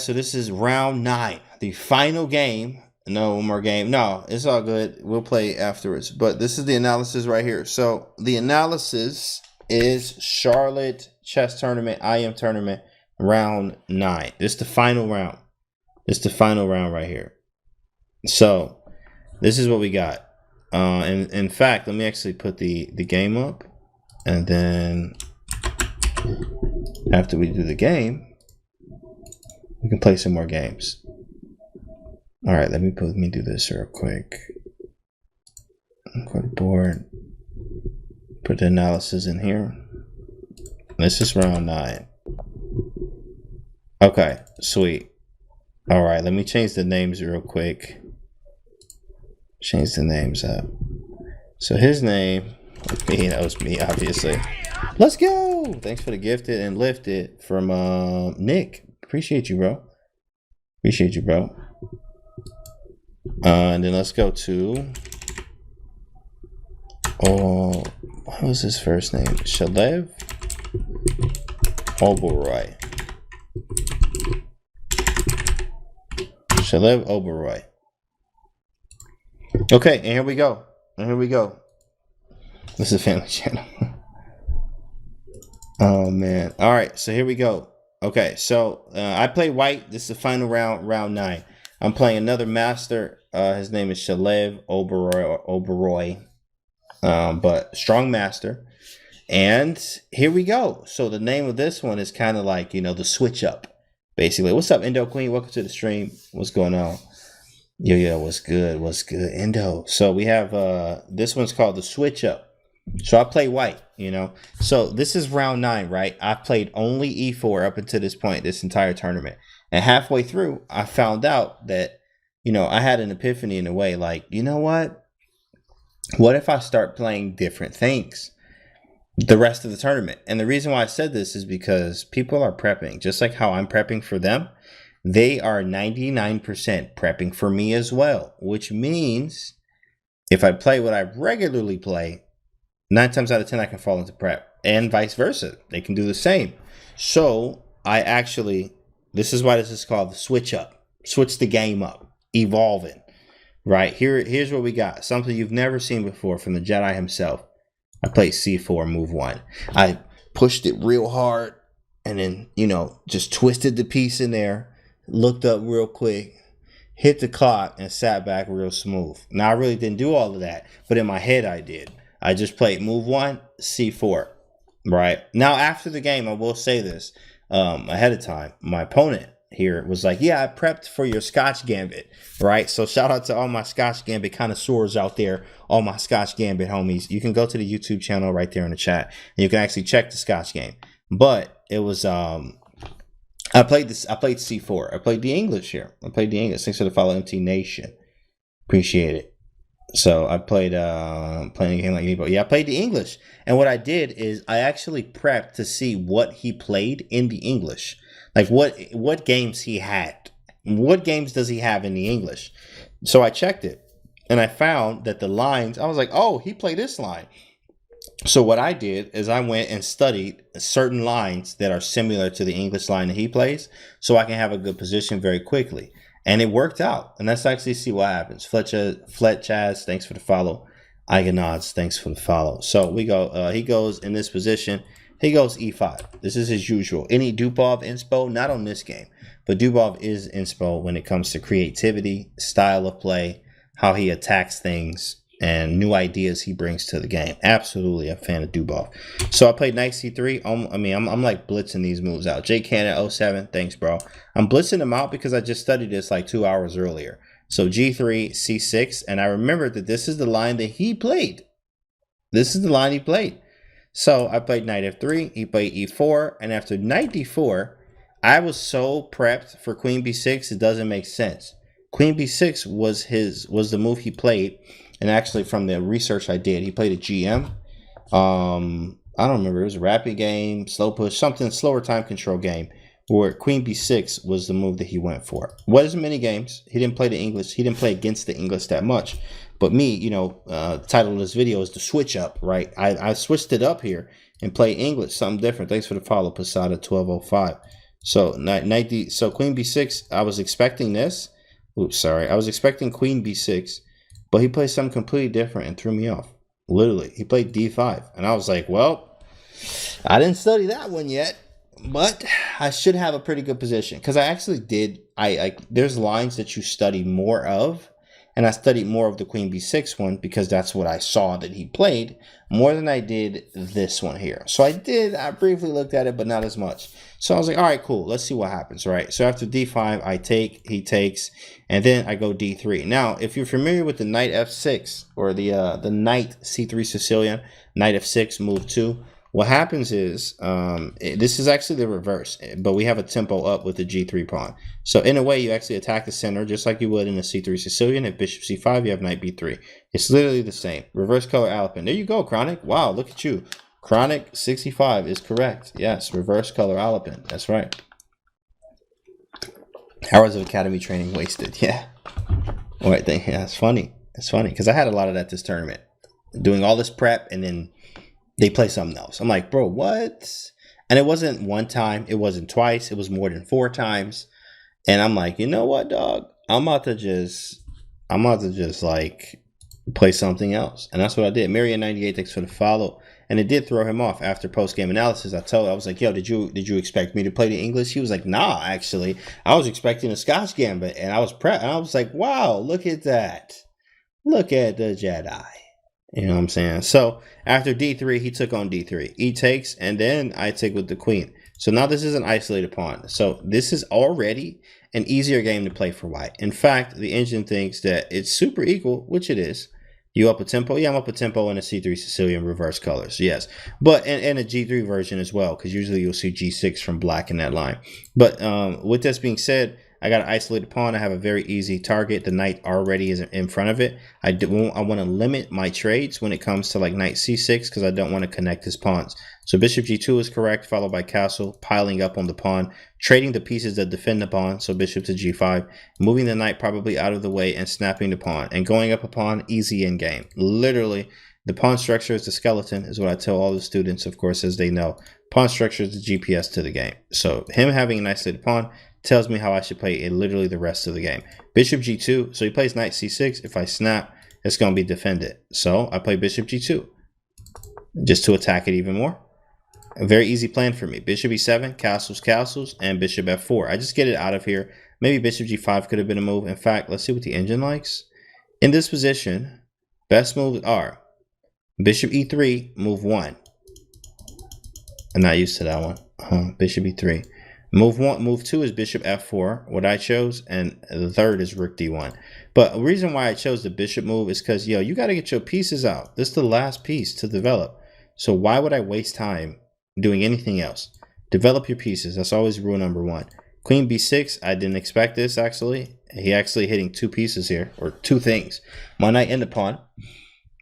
So this is round 9, the final game. No, one more game. No, it's all good. We'll play afterwards. But this is the analysis right here. So the analysis is Charlotte Chess Tournament, IM Tournament, round 9. This is the final round. This is the final round right here. So this is what we got. And in fact, let me actually put the game up, and then after we do the game, we can play some more games. All right, let me do this real quick. Go to board, put the analysis in here. This is round 9. Okay, sweet. All right, let me change the names real quick. Change the names up. So his name, me, that was me, obviously. Let's go. Thanks for the gifted and lifted from Nick. Appreciate you, bro. Appreciate you, bro. And then let's go to, what was his first name? Shalev Oberoi. Shalev Oberoi. Okay, and here we go. And here we go. This is a family channel. Oh man. All right, so here we go. Okay, so I play white. This is the final round, round 9. I'm playing another master. His name is Shalev Oberoi, but strong master. And here we go. So the name of this one is kind of like, you know, the switch up, basically. What's up, Indo Queen? Welcome to the stream. What's going on? Yo, what's good? What's good, Indo? So we have this one's called the switch up. So I play white, you know. So this is round 9, right? I played only e4 up until this point, this entire tournament. And halfway through, I found out that, you know, I had an epiphany in a way, like, you know what? What if I start playing different things the rest of the tournament? And the reason why I said this is because people are prepping, just like how I'm prepping for them. They are 99% prepping for me as well, which means if I play what I regularly play, 9 times out of 10, I can fall into prep, and vice versa. They can do the same. So I actually, this is why this is called the switch up, switch the game up, evolving, right? Here's what we got. Something you've never seen before from the Jedi himself. I played C4, move 1. I pushed it real hard and then, you know, just twisted the piece in there, looked up real quick, hit the clock, and sat back real smooth. Now, I really didn't do all of that, but in my head, I did. I just played move 1, C4, right? Now, after the game, I will say this ahead of time. My opponent here was like, yeah, I prepped for your Scotch Gambit, right? So shout out to all my Scotch Gambit connoisseurs out there, all my Scotch Gambit homies. You can go to the YouTube channel right there in the chat, and you can actually check the Scotch game. But it was, I played C4. I played the English here. I played the English. Thanks for the follow, MT Nation. Appreciate it. So I played playing a game like me, but yeah, I played the English. And what I did is I actually prepped to see what he played in the English. Like what games he had. What games does he have in the English? So I checked it and I found that the lines, I was like, oh, he played this line. So what I did is I went and studied certain lines that are similar to the English line that he plays so I can have a good position very quickly. And it worked out. And let's actually see what happens. Fletchaz, thanks for the follow. Iganods, thanks for the follow. So we go, he goes in this position. He goes E5. This is his usual. Any Dubov inspo? Not on this game. But Dubov is inspo when it comes to creativity, style of play, how he attacks things, and new ideas he brings to the game. Absolutely a fan of Dubov. So I played knight c3. I'm like blitzing these moves out. J Cannon 07, thanks, bro. I'm blitzing them out because I just studied this like 2 hours earlier. So G3, C6, and I remembered that this is the line that he played. This is the line he played. So I played knight f3, he played e4, and after knight d4, I was so prepped for queen b6, it doesn't make sense. Queen b6 was the move he played. And actually, from the research I did, he played a GM. I don't remember. It was a rapid game, slow push, something slower time control game, where queen b6 was the move that he went for. Wasn't many games. He didn't play the English. He didn't play against the English that much. But me, you know, the title of this video is the switch up, right? I switched it up here and played English, something different. Thanks for the follow, Posada 1205. So so queen b6, I was expecting this. Oops, sorry. I was expecting queen b6, but he played something completely different and threw me off. Literally, he played d5, and I was like, well, I didn't study that one yet, but I should have a pretty good position because I actually did. There's lines that you study more of. And I studied more of the queen b6 one because that's what I saw that he played more than I did this one here. So I briefly looked at it, but not as much. So I was like, all right, cool. Let's see what happens, right? So after d5, I take, he takes, and then I go d3. Now, if you're familiar with the knight f6 or the knight c3 Sicilian, knight f6, move 2, what happens is, this is actually the reverse, but we have a tempo up with the g3 pawn. So in a way, you actually attack the center just like you would in a c3 Sicilian. If bishop c5, you have knight b3. It's literally the same. Reverse color Alpin. There you go, Chronic. Wow, look at you. Chronic 65 is correct. Yes, reverse color Alpin. That's right. Hours of academy training wasted. Yeah. All right, yeah, it's funny. It's funny because I had a lot of that this tournament. Doing all this prep and then they play something else. I'm like, bro, what? And it wasn't one time. It wasn't twice. It was more than 4 times. And I'm like, you know what, dog? I'm about to just like play something else. And that's what I did. Marion 98 thanks for the follow. And it did throw him off after post-game analysis. I was like, yo, did you expect me to play the English? He was like, nah, actually. I was expecting a Scotch Gambit. And I was prepped. And I was like, wow, look at that. Look at the Jedi. You know what I'm saying? So after d3, he took on d3. He takes, and then I take with the queen. So now this is an isolated pawn. So this is already an easier game to play for white. In fact, the engine thinks that it's super equal, which it is. You up a tempo? Yeah, I'm up a tempo in a c3 Sicilian reverse colors. Yes. But and a g3 version as well, because usually you'll see g6 from black in that line. But with this being said, I got an isolated pawn. I have a very easy target. The knight already is in front of it. I want to limit my trades when it comes to like knight c6 because I don't want to connect his pawns. So bishop g2 is correct, followed by castle, piling up on the pawn, trading the pieces that defend the pawn. So bishop to g5, moving the knight probably out of the way and snapping the pawn and going up a pawn, easy in game. Literally, the pawn structure is the skeleton, is what I tell all the students, of course, as they know. Pawn structure is the GPS to the game. So him having an isolated pawn tells me how I should play it literally the rest of the game. Bishop g2, so he plays knight c6. If I snap, it's going to be defended. So I play bishop g2 just to attack it even more. A very easy plan for me. Bishop e7, castles, and bishop f4. I just get it out of here. Maybe bishop g5 could have been a move. In fact, let's see what the engine likes. In this position, best moves are bishop e3, move 1. I'm not used to that one. Bishop e3. Move 2 is bishop f4, what I chose, and the third is rook d1. But the reason why I chose the bishop move is because, yo, you got to get your pieces out. This is the last piece to develop. So why would I waste time doing anything else? Develop your pieces. That's always rule number 1. Queen b6, I didn't expect this, actually. He actually hitting 2 pieces here, or 2 things. My knight and the pawn.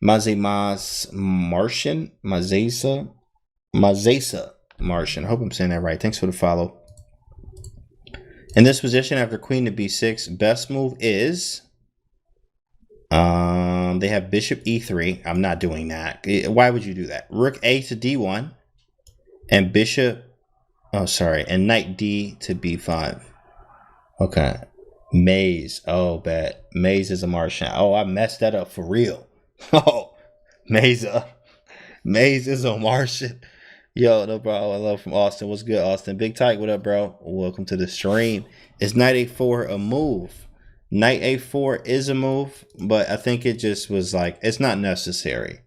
Mazesa Martian. I hope I'm saying that right. Thanks for the follow. In this position, after queen to b6, best move is they have bishop e3. I'm not doing that. Why would you do that? Rook a to d1 and bishop, and knight d to b5. Okay. Maze. Oh, bet. Maze is a Martian. Oh, I messed that up for real. Oh, Maze is a Martian. Yo, no bro, I love from Austin. What's good, Austin? Big Tyke, what up, bro? Welcome to the stream. Is knight a4 a move? Knight a4 is a move, but I think it just was like, it's not necessary.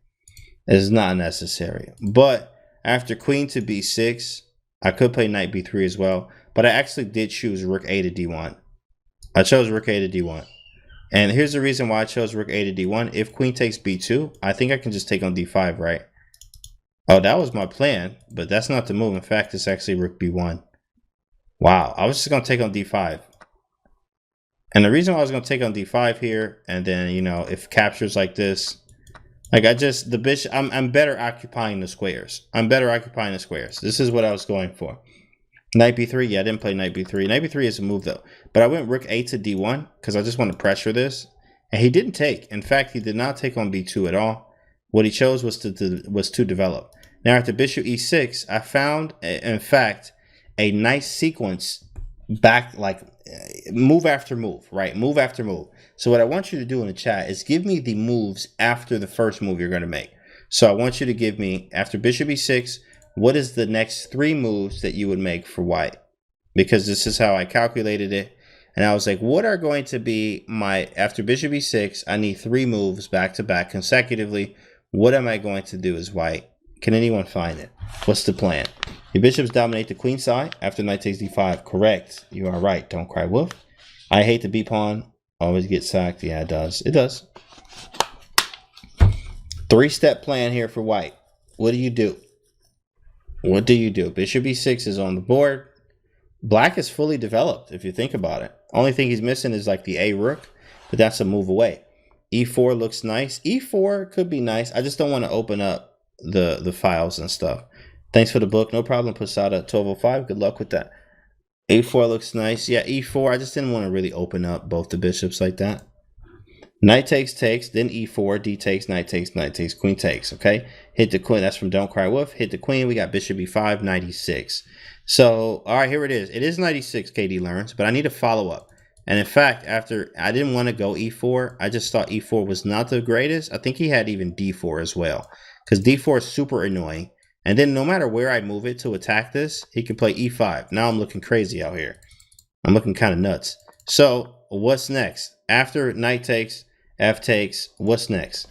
It's not necessary. But after queen to b6, I could play knight b3 as well, but I actually did choose rook a to d1. I chose rook a to d1. And here's the reason why I chose rook a to d1. If queen takes b2, I think I can just take on d5, right? Oh, that was my plan, but that's not the move. In fact, it's actually rook b1. Wow, I was just going to take on d5. And the reason why I was going to take on d5 here, and then, you know, if captures like this, like the bishop, I'm better occupying the squares. I'm better occupying the squares. This is what I was going for. Knight b3, yeah, I didn't play knight b3. Knight b3 is a move, though. But I went rook a to d1 because I just want to pressure this. And he didn't take. In fact, he did not take on b2 at all. What he chose was to develop. Now, after bishop e6, I found, in fact, a nice sequence back, like move after move, right? Move after move. So what I want you to do in the chat is give me the moves after the first move you're going to make. So I want you to give me, after bishop e6, what is the next 3 moves that you would make for white? Because this is how I calculated it. And I was like, what are going to be my, after bishop e6, I need 3 moves back to back consecutively. What am I going to do as white? Can anyone find it? What's the plan? Your bishops dominate the queen side after knight takes d5. Correct. You are right. Don't cry wolf. I hate the b pawn. Always get sacked. Yeah, it does. It does. 3-step plan here for white. What do you do? What do you do? Bishop e6 is on the board. Black is fully developed, if you think about it. Only thing he's missing is like the a rook, but that's a move away. e4 looks nice. e4 could be nice. I just don't want to open up the files and stuff. Thanks for the book. No problem, Posada 1205. Good luck with that. a4 looks nice. Yeah, e4. I just didn't want to really open up both the bishops like that. Knight takes, then e4, d takes, knight takes, queen takes, okay? Hit the queen. That's from Don't Cry Wolf. Hit the queen. We got bishop e5, knight e6. So, all right, here it is. It is 96, KD learns, but I need a follow-up. And in fact, after I didn't want to go e4, I just thought e4 was not the greatest. I think he had even d4 as well, because d4 is super annoying. And then no matter where I move it to attack this, he can play e5. Now I'm looking crazy out here. I'm looking kind of nuts. So what's next? After knight takes, f takes, what's next?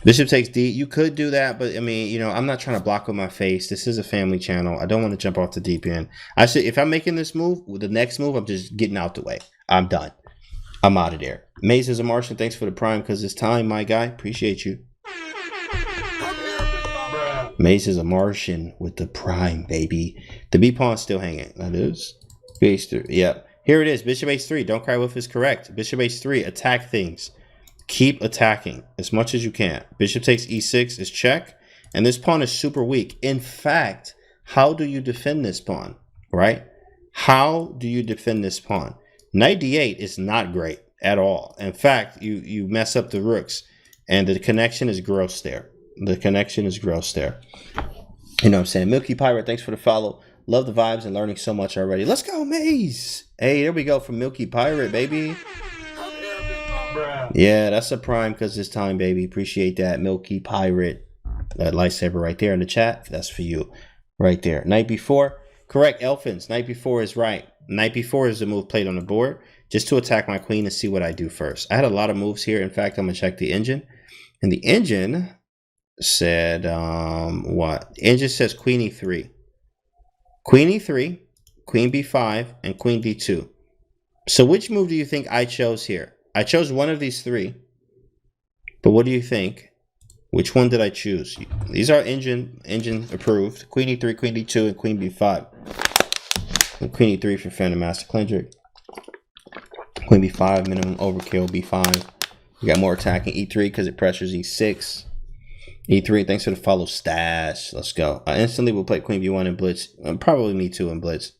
Bishop takes d. You could do that, but I mean, you know, I'm not trying to block with my face. This is a family channel. I don't want to jump off the deep end. I said, if I'm making this move, the next move, I'm just getting out the way. I'm done. I'm out of there. Maze is a Martian. Thanks for the prime because it's time, my guy. Appreciate you. Mace is a Martian with the prime, baby. The B pawn's still hanging. That is. H3. Yep. Here it is. Bishop h3. Don't cry wolf is correct. Bishop h3. Attack things. Keep attacking as much as you can. Bishop takes e6 is check. And this pawn is super weak. In fact, how do you defend this pawn? Right? How do you defend this pawn? Knight d8 is not great at all. In fact, you mess up the rooks. And the connection is gross there. The connection is gross there. You know what I'm saying? Milky Pirate, thanks for the follow. Love the vibes and learning so much already. Let's go, Maze. Hey, there we go from Milky Pirate, baby. Yeah, that's a prime because it's time, baby. Appreciate that, Milky Pirate. That lightsaber right there in the chat. That's for you right there. Knight b4. Correct, Elfins. Knight b4 is right. Knight b4 is the move played on the board just to attack my queen and see what I do first. I had a lot of moves here. In fact, I'm going to check the engine. And the engine said what? Engine says queen e3, queen e3, queen b5, and queen d2. So which move do you think I chose here? I chose one of these 3, but what do you think? Which one did I choose? These are engine approved. Queen e3, queen d2, and queen b5. And queen e3 for Phantom Master Klendrick. Queen b5, minimum overkill. B5. We got more attacking. E3 because it pressures E6. E3, thanks for the follow, Stash. Let's go. I instantly will play Queen B1 in Blitz. Probably me too in Blitz.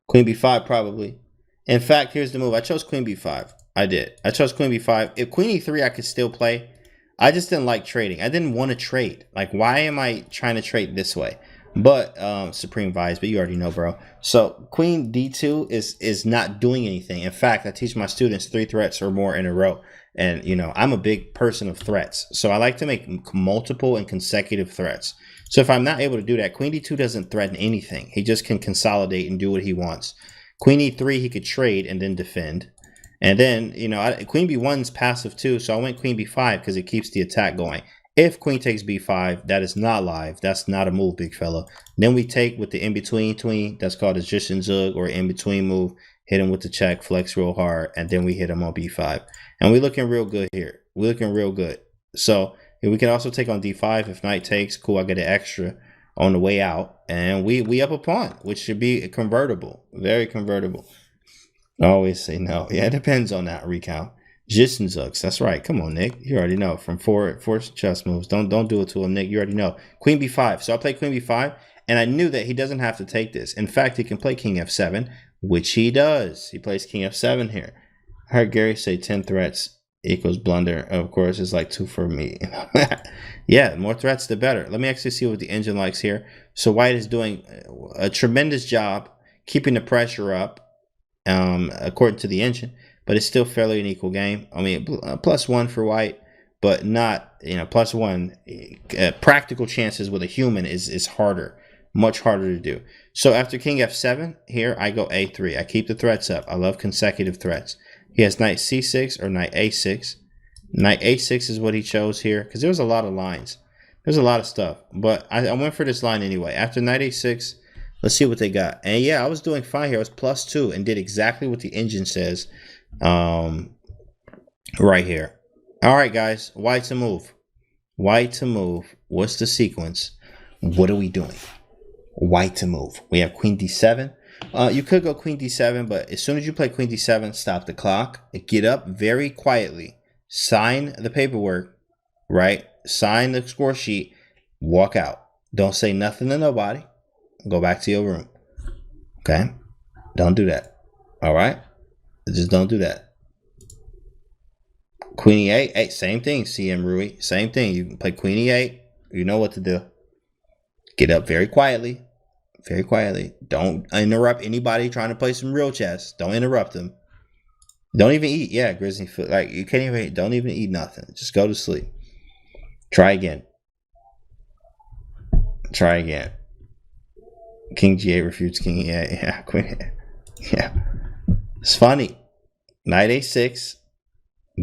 Queen B5 probably. In fact, here's the move. I chose Queen B5. I did. I chose Queen B5. If Queen E3 I could still play. I just didn't like trading. I didn't want to trade. Like, why am I trying to trade this way? But Supreme Vibes, but you already know, bro. So Queen D2 is not doing anything. In fact, I teach my students 3 threats or more in a row. And, you know, I'm a big person of threats. So I like to make multiple and consecutive threats. So if I'm not able to do that, Queen D2 doesn't threaten anything. He just can consolidate and do what he wants. Queen E3, he could trade and then defend. And then, you know, Queen B1's passive too. So I went Queen B5 because it keeps the attack going. If Queen takes B5, that is not live. That's not a move, big fella. Then we take with the in-between tween. That's called a Jishin Zug or in-between move. Hit him with the check, flex real hard, and then we hit him on B5. And we're looking real good here. We're looking real good. So we can also take on D5 if knight takes. Cool, I get an extra on the way out. And we up a pawn, which should be convertible. Very convertible. I always say no. Yeah, it depends on that recount. Jishin Zugs. That's right. Come on, Nick. You already know. From four chess moves. Don't do it to him, Nick. You already know. Queen B5. So I play Queen B5, and I knew that he doesn't have to take this. In fact, he can play King F7, which he does. He plays King F7 here. I heard Gary say 10 threats equals blunder. Of course, it's like 2 for me. Yeah, more threats, the better. Let me actually see what the engine likes here. So white is doing a tremendous job keeping the pressure up, according to the engine, but it's still fairly an equal game. I mean, +1 for white, but not, +1. Practical chances with a human is harder, much harder to do. So after king f7, here I go a3. I keep the threats up. I love consecutive threats. He has knight c6 or knight a6. Knight a6 is what he chose here because there was a lot of lines. There's a lot of stuff, but I went for this line anyway. After knight a6, let's see what they got. And yeah, I was doing fine here. I was +2 and did exactly what the engine says right here. All right, guys, white to move. White to move. What's the sequence? What are we doing? White to move. We have queen d7. You could go queen d7, but as soon as you play queen d7, stop the clock. Get up very quietly. Sign the paperwork, right? Sign the score sheet. Walk out. Don't say nothing to nobody. Go back to your room. Okay? Don't do that. All right? Just don't do that. Queen e8. Hey, same thing, CM Rui. Same thing. You can play queen e8. You know what to do. Get up very quietly. Very quietly. Don't interrupt anybody trying to play some real chess. Don't interrupt them. Don't even eat. Yeah, Grizzly foot. Like, you can't even, don't even eat nothing. Just go to sleep. Try again. Try again. King g8 refutes king e8. Yeah, queen. Yeah. It's funny. Knight a6.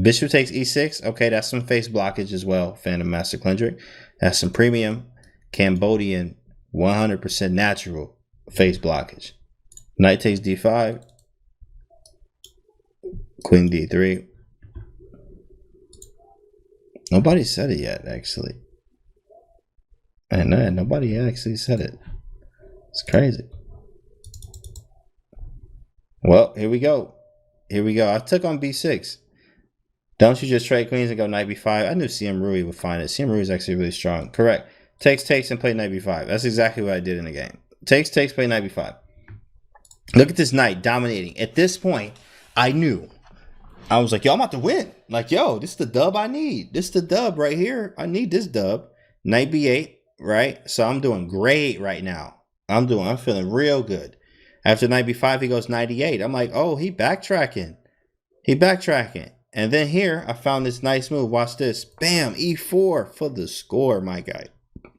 Bishop takes e6. Okay, that's some face blockage as well. Phantom Master Klendrick. That's some premium Cambodian 100% natural face blockage. Knight takes d5. Queen d3. Nobody said it yet, actually. I know, nobody actually said it. It's crazy. Well, here we go. Here we go. I took on b6. Don't you just trade queens and go knight b5? I knew CM Rui would find it. CM Rui is actually really strong. Correct. Takes, and play knight b5. That's exactly what I did in the game. Takes, play knight b5. Look at this knight dominating. At this point, I knew. I was like, yo, I'm about to win. Like, yo, this is the dub I need. This is the dub right here. I need this dub. Knight b8, right? So I'm doing great right now. I'm feeling real good. After knight b5, he goes knight e8. I'm like, oh, he backtracking. He backtracking. And then here, I found this nice move. Watch this. Bam, e4 for the score, my guy.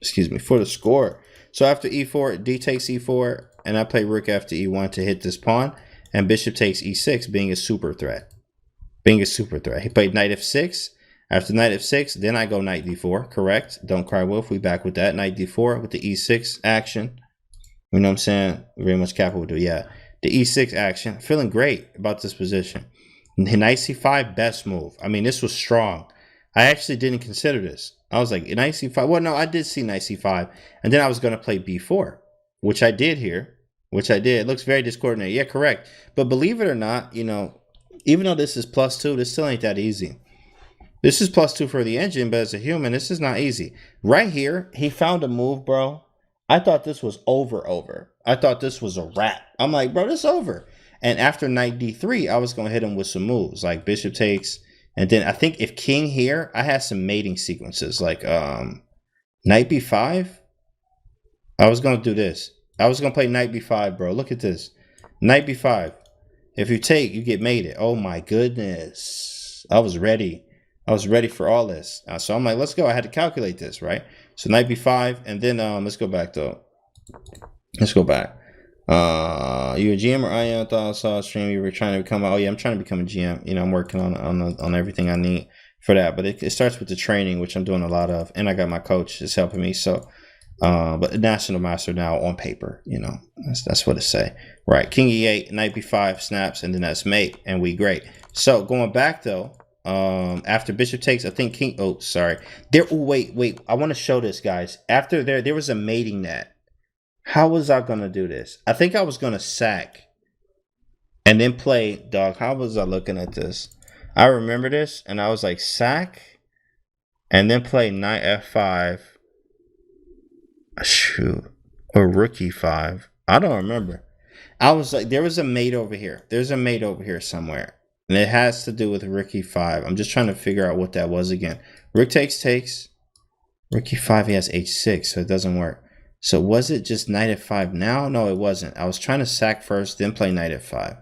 Excuse me, for the score. So after e4, d takes e4, and I play rook after e1 to hit this pawn, and bishop takes e6, being a super threat. Being a super threat. He played knight f6. After knight f6, then I go knight d4. Correct. Don't cry wolf. We back with that. Knight d4 with the e6 action. You know what I'm saying? Very much capital would do. Yeah. The e6 action. Feeling great about this position. Knight c5, best move. I mean, this was strong. I actually didn't consider this. I was like, knight c5. Well, no, I did see knight c5. And then I was going to play b4, which I did here. Which I did. It looks very discoordinated. Yeah, correct. But believe it or not, you know, even though this is +2, this still ain't that easy. This is +2 for the engine, but as a human, this is not easy. Right here, he found a move, bro. I thought this was over. I thought this was a wrap. I'm like, bro, this is over. And after knight d3, I was going to hit him with some moves, like bishop takes. And then I think if king here, I had some mating sequences, like knight b5. I was going to do this. I was going to play knight b5, bro. Look at this. Knight b5. If you take, you get mated. Oh, my goodness. I was ready. I was ready for all this. So I'm like, let's go. I had to calculate this, right? So knight b5. And then let's go back, though. Let's go back. You a GM or I am? Thought I saw a stream. You were trying to become. Oh yeah, I'm trying to become a GM. You know, I'm working on everything I need for that. But it starts with the training, which I'm doing a lot of, and I got my coach is helping me. So, but national master now on paper. You know, that's what it say. Right, king e8, knight b5 snaps, and then that's mate, and we great. So going back though, after bishop takes, I think king. Oh, sorry. There. Oh, wait. I want to show this, guys. After there was a mating net. How was I going to do this? I think I was going to sack and then play, dog. How was I looking at this? I remember this and I was like sack and then play knight f5. Shoot. Or rook e5. I don't remember. I was like, there was a mate over here. There's a mate over here somewhere. And it has to do with rook e5. I'm just trying to figure out what that was again. Rook takes. Rook e5, he has h6, so it doesn't work. So was it just knight f5 now? No, it wasn't. I was trying to sack first, then play knight f5.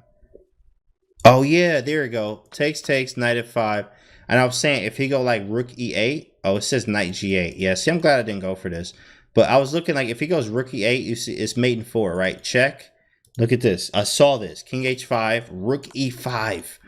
Oh, yeah, there we go. Takes, knight f5. And I was saying, if he go like rook e8, oh, it says knight g8. Yeah, see, I'm glad I didn't go for this. But I was looking like, if he goes rook e8, you see, it's mate in 4, right? Check. Look at this. I saw this. King h5, rook e5,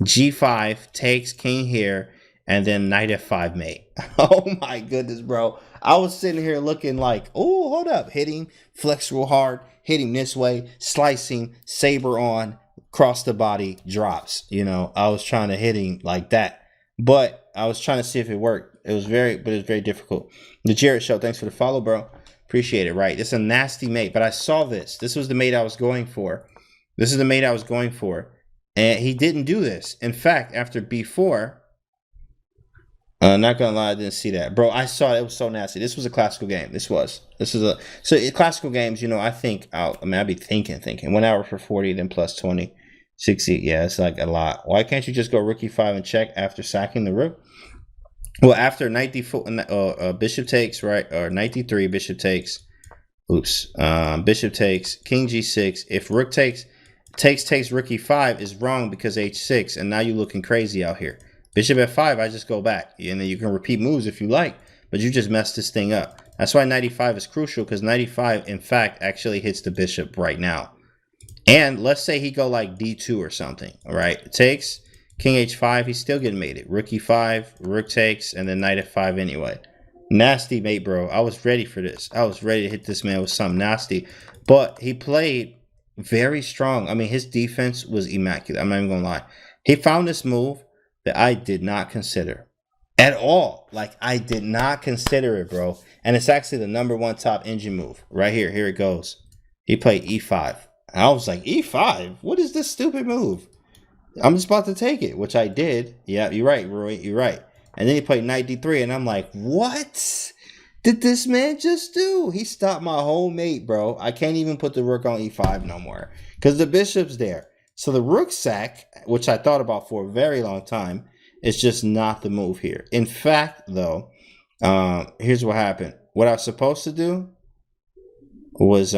g5, takes, king here, and then knight f5 mate. Oh my goodness, bro. I was sitting here looking like, oh, hold up. Hitting, flex real hard, hitting this way, slicing, saber on, cross the body, drops. You know, I was trying to hit him like that. But I was trying to see if it worked. It was very difficult. The Jared Show, thanks for the follow, bro. Appreciate it. Right. This is a nasty mate, but I saw this. This was the mate I was going for. This is the mate I was going for. And he didn't do this. In fact, after b4, not gonna lie, I didn't see that. Bro, I saw it. It was so nasty. This was a classical game. This is a, so in classical games, you know, I think, I'd be thinking, 1 hour for 40, then plus 20, 60. Yeah, it's like a lot. Why can't you just go rook e5 and check after sacking the rook? Well, after knight d4, bishop takes, right? Or knight d3, bishop takes. Oops. Bishop takes, king g6. If rook takes rook e5 is wrong because h6, and now you're looking crazy out here. Bishop f5, I just go back. And then you can repeat moves if you like, but you just messed this thing up. That's why knight e5 is crucial, because knight e5, in fact, actually hits the bishop right now. And let's say he go like d2 or something, all right? Takes, king h5, he's still getting mated. Rook e5, rook takes, and then knight f5 anyway. Nasty mate, bro. I was ready for this. I was ready to hit this man with something nasty. But he played very strong. I mean, his defense was immaculate. I'm not even going to lie. He found this move that I did not consider at all. Like, I did not consider it, bro. And it's actually the #1 top engine move. Right here. Here it goes. He played e5. And I was like, e5? What is this stupid move? I'm just about to take it, which I did. Yeah, you're right, Roy. You're right. And then he played knight d3, and I'm like, what did this man just do? He stopped my whole mate, bro. I can't even put the rook on e5 no more because the bishop's there. So the rook sack, which I thought about for a very long time, is just not the move here. In fact, though, here's what happened. What I was supposed to do was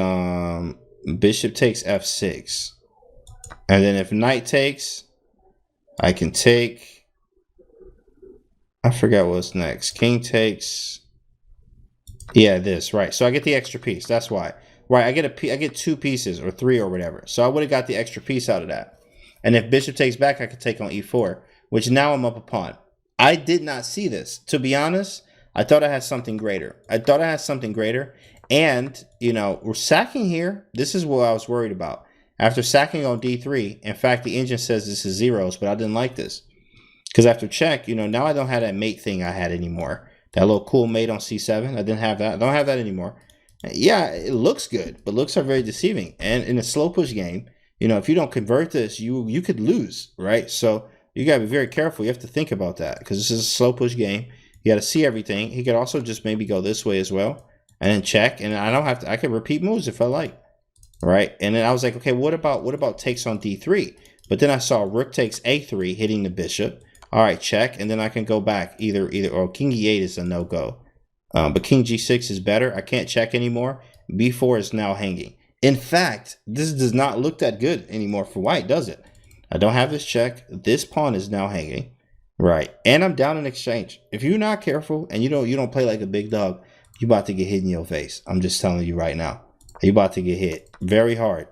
bishop takes f6. And then if knight takes, I can take... I forgot what's next. King takes. Yeah, this, right. So I get the extra piece. That's why. Right, I get 2 pieces or 3 or whatever. So I would have got the extra piece out of that. And if bishop takes back, I could take on e4, which now I'm up a pawn. I did not see this. To be honest, I thought I had something greater. And, you know, we're sacking here. This is what I was worried about. After sacking on d3, in fact, the engine says this is zeros, but I didn't like this. Because after check, you know, now I don't have that mate thing I had anymore. That little cool mate on c7. I didn't have that. I don't have that anymore. Yeah, it looks good, but looks are very deceiving. And in a slow push game, you know, if you don't convert this, you could lose, right? So you got to be very careful. You have to think about that because this is a slow push game. You got to see everything. He could also just maybe go this way as well and then check. And I don't have to. I could repeat moves if I like, right? And then I was like, okay, what about takes on d3? But then I saw rook takes a3 hitting the bishop. All right, check, and then I can go back either or king e8 is a no-go. But king g6 is better. I can't check anymore. b4 is now hanging. In fact, this does not look that good anymore for white, does it? I don't have this check. This pawn is now hanging, right? And I'm down in exchange. If you're not careful and you don't play like a big dog, you're about to get hit in your face. I'm just telling you right now. You're about to get hit very hard.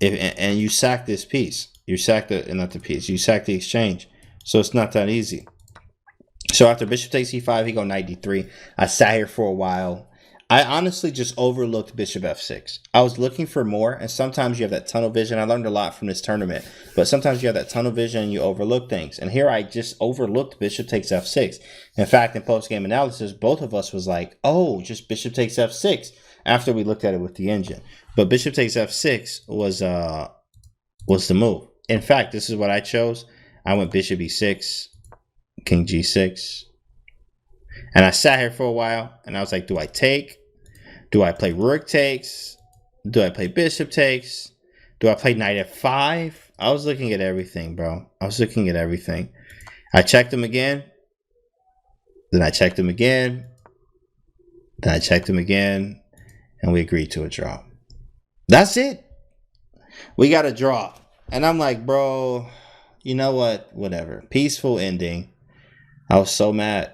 And you sack this piece. You sack you sack the exchange. So it's not that easy. So after bishop takes e5, he go knight d3. I sat here for a while. I honestly just overlooked bishop f6. I was looking for more, and sometimes you have that tunnel vision. I learned a lot from this tournament, but sometimes you have that tunnel vision and you overlook things. And here I just overlooked bishop takes f6. In fact, in post-game analysis, both of us was like, oh, just bishop takes f6 after we looked at it with the engine. But bishop takes f6 was the move. In fact, this is what I chose. I went bishop e6, king g6. And I sat here for a while, and I was like, do I take? Do I play rook takes? Do I play bishop takes? Do I play knight f5? I was looking at everything, bro. I was looking at everything. I checked him again. Then I checked him again. Then I checked him again. And we agreed to a draw. That's it. We got a draw. And I'm like, bro, you know what? Whatever. Peaceful ending. I was so mad.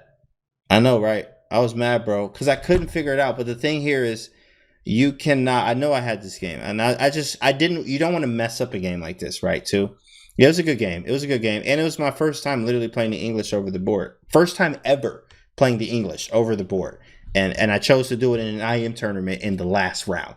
I know, right? I was mad, bro, because I couldn't figure it out. But the thing here is, you cannot. I know I had this game, and I didn't. You don't want to mess up a game like this, right? Too. Yeah, it was a good game. It was a good game, and it was my first time literally playing the English over the board. First time ever playing the English over the board, and I chose to do it in an IM tournament in the last round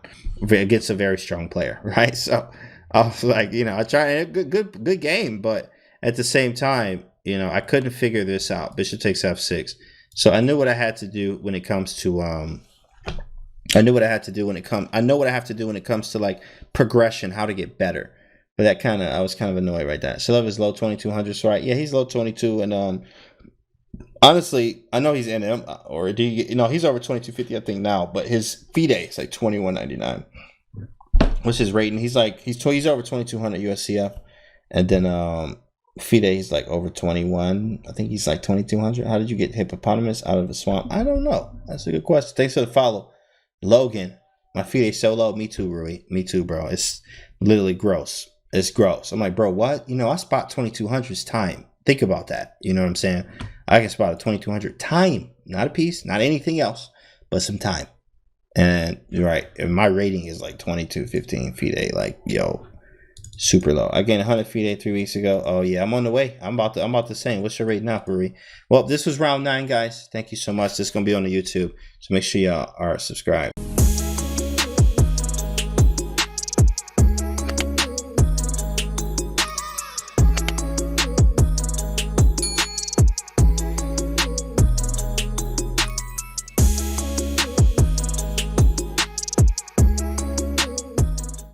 against a very strong player, right? So I was like, you know, I tried. Good game, but at the same time, you know, I couldn't figure this out. Bishop takes f6. So I knew what I had to do when it comes to I know what I have to do when it comes to like progression, how to get better. But that I was kind of annoyed right there. Shalev is low 2200s, right? Yeah, he's low 22, and honestly, I know he's in him, or do you know he's over 2250 I think now, but his FIDE is like 2199. What's his rating? He's over 2200 USCF, and then FIDE he's like over 21. I think he's like 2200. How did you get hippopotamus out of the swamp? I don't know. That's a good question. Thanks for the follow. Logan, my FIDE so low. Me too, Rui. Me too, bro. It's literally gross. It's gross. I'm like, bro, what? You know, I spot 2200's time. Think about that. You know what I'm saying? I can spot a 2200 time, not a piece, not anything else, but some time. And you're right. And my rating is like 2215 FIDE. Like, yo, super low. I gained 100 FIDE 3 weeks ago. Oh yeah, I'm on the way. I'm about the same. What's your rate now, Rui? Well, this was round 9, guys. Thank you so much. This is gonna be on the YouTube, so make sure y'all are subscribed.